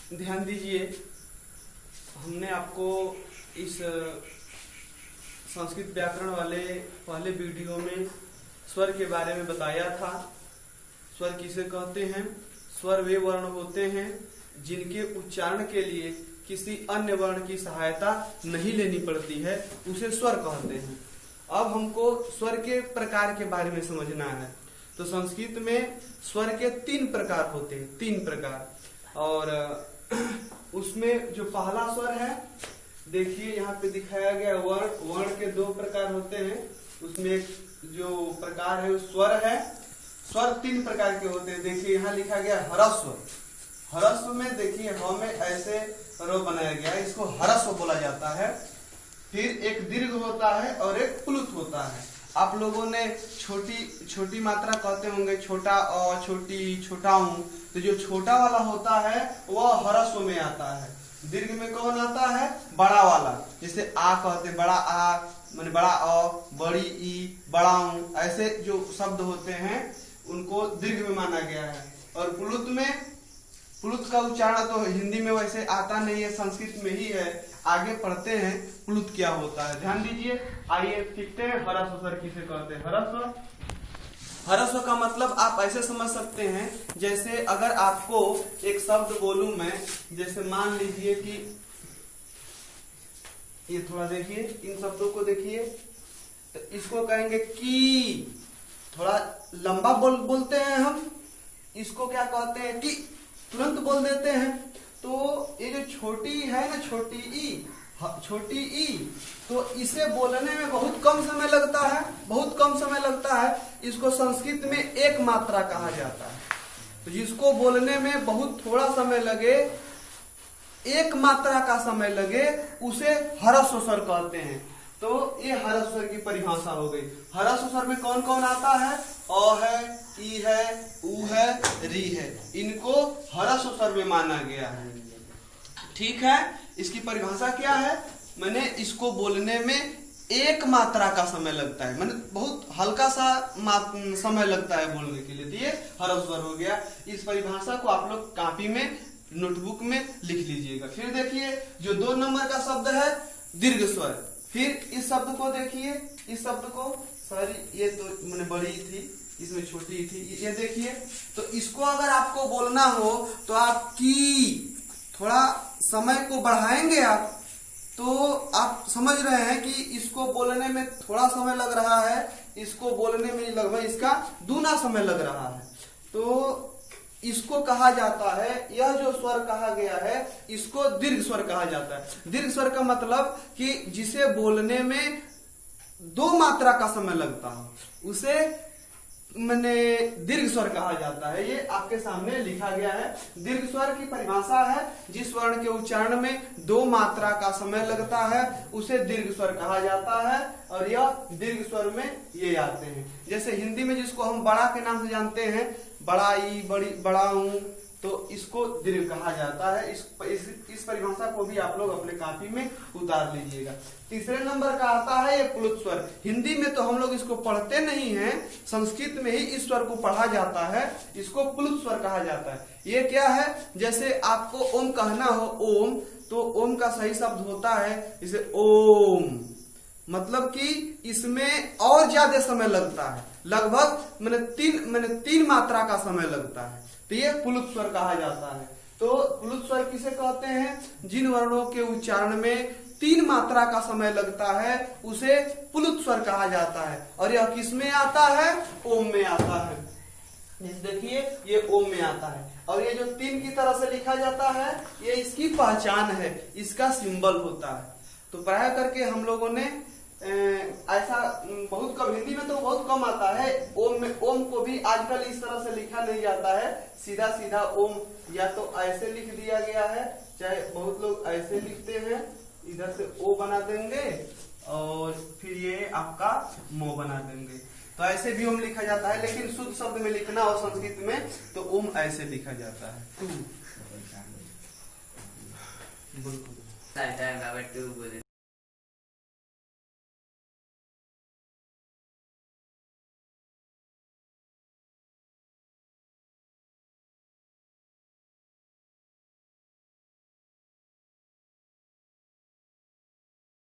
ध्यान दीजिए, हमने आपको इस संस्कृत व्याकरण वाले पहले वीडियो में स्वर के बारे में बताया था। स्वर किसे कहते हैं? स्वर वे वर्ण होते हैं जिनके उच्चारण के लिए किसी अन्य वर्ण की सहायता नहीं लेनी पड़ती है, उसे स्वर कहते हैं। अब हमको स्वर के प्रकार के बारे में समझना है। तो संस्कृत में स्वर के 3 प्रकार होते हैं, 3 प्रकार। और उसमें जो पहला स्वर है, देखिए यहाँ पे दिखाया गया वर्ण के 2 प्रकार होते हैं। उसमें एक जो प्रकार है वो स्वर है। स्वर 3 प्रकार के होते हैं। देखिए यहाँ लिखा गया हरस्व। हरस्व में देखिए ह में ऐसे रो बनाया गया है, इसको हरस्व बोला जाता है। फिर एक दीर्घ होता है और एक प्लुत होता है। आप लोगों ने छोटी मात्रा कहते होंगे, छोटा अ, छोटा ऊ। तो जो छोटा वाला होता है वह हरस्व में आता है। दीर्घ में कौन आता है? बड़ा वाला। जैसे आ कहते, बड़ा आ माने बड़ा अ, बड़ी ई, बड़ा ऊ, ऐसे जो शब्द होते हैं उनको दीर्घ में माना गया है। और प्लुत का उच्चारण तो हिंदी में वैसे आता नहीं है, संस्कृत में ही है। आगे पढ़ते हैं प्लुत क्या होता है, ध्यान दीजिए। आइए सीखते हैं हरस्व स्वर किसे कहते हैं। हरस्व का मतलब आप ऐसे समझ सकते हैं, जैसे अगर आपको एक शब्द बोलूं मैं, जैसे मान लीजिए कि ये थोड़ा देखिए, इन शब्दों को देखिए, तो इसको कहेंगे की। थोड़ा लंबा बोलते हैं हम, इसको क्या कहते हैं? कि तुरंत बोल देते हैं। तो ये जो छोटी है ना, छोटी ई, तो इसे बोलने में बहुत कम समय लगता है, बहुत कम समय लगता है। इसको संस्कृत में एक मात्रा कहा जाता है। तो जिसको बोलने में बहुत थोड़ा समय लगे, एक मात्रा का समय लगे, उसे हरस्व स्वर कहते हैं। तो ये हरस्व स्वर की परिभाषा हो गई। हरस्व स्वर में कौन कौन आता है? अ है, ई है, उ है, री है। इनको हरस्व स्वर में माना गया है। ठीक है, इसकी परिभाषा क्या है? मैंने इसको बोलने में एक मात्रा का समय लगता है, मैंने बहुत हल्का सा समय लगता है बोलने के लिए। तो ये हरस्व स्वर हो गया। इस परिभाषा को आप लोग कॉपी में, नोटबुक में लिख लीजिएगा। फिर देखिए जो 2 नंबर का शब्द है दीर्घ स्वर। फिर इस शब्द को देखिए, इस शब्द को, सॉरी ये तो मैंने बड़ी थी, इसमें छोटी थी, ये देखिए। तो इसको अगर आपको बोलना हो तो आप की, थोड़ा समय को बढ़ाएंगे आप, तो आप समझ रहे हैं कि इसको बोलने में थोड़ा समय लग रहा है, इसको बोलने में लगभग इसका दूना समय लग रहा है। तो इसको कहा जाता है, यह जो स्वर कहा गया है इसको दीर्घ स्वर कहा जाता है। दीर्घ स्वर का मतलब कि जिसे बोलने में 2 मात्रा का समय लगता हो, उसे मैंने दीर्घ स्वर कहा जाता है। ये आपके सामने लिखा गया है। दीर्घ स्वर की परिभाषा है, जिस वर्ण के उच्चारण में 2 मात्रा का समय लगता है उसे दीर्घ स्वर कहा जाता है। और यह दीर्घ स्वर में ये आते हैं। जैसे हिंदी में जिसको हम बड़ा के नाम से जानते हैं, बड़ा ई, बड़ा ऊ, तो इसको दीर्घ कहा जाता है। इस परिभाषा को भी आप लोग अपने कॉपी में उतार लीजिएगा। तीसरे नंबर का आता है ये प्लुत स्वर। हिंदी में तो हम लोग इसको पढ़ते नहीं हैं, संस्कृत में ही इस स्वर को पढ़ा जाता है। इसको प्लुत स्वर कहा जाता है। ये क्या है? जैसे आपको ओम कहना हो, ओम, तो ओम का सही शब्द होता है जैसे ओम, मतलब कि इसमें और ज्यादा समय लगता है, लगभग मैंने 3 मात्रा का समय लगता है। तो ये प्लुत स्वर कहा जाता है। तो प्लुत स्वर किसे कहते हैं? जिन वर्णों के उच्चारण में 3 मात्रा का समय लगता है उसे प्लुत स्वर कहा जाता है। और यह किस में आता है? ओम में आता है। देखिए ये ओम में आता है। और ये जो 3 की तरह से लिखा जाता है, ये इसकी पहचान है, इसका सिंबल होता है। तो प्राय करके हम लोगों ने ऐसा बहुत कम, हिंदी में तो बहुत कम आता है। ओम में, ओम को भी आजकल इस तरह से लिखा नहीं जाता है, सीधा सीधा ओम या तो ऐसे लिख दिया गया है, चाहे बहुत लोग ऐसे लिखते हैं, इधर से ओ बना देंगे और फिर ये आपका मो बना देंगे। तो ऐसे भी ओम लिखा जाता है। लेकिन शुद्ध शब्द में लिखना हो संस्कृत में तो ओम ऐसे लिखा जाता है।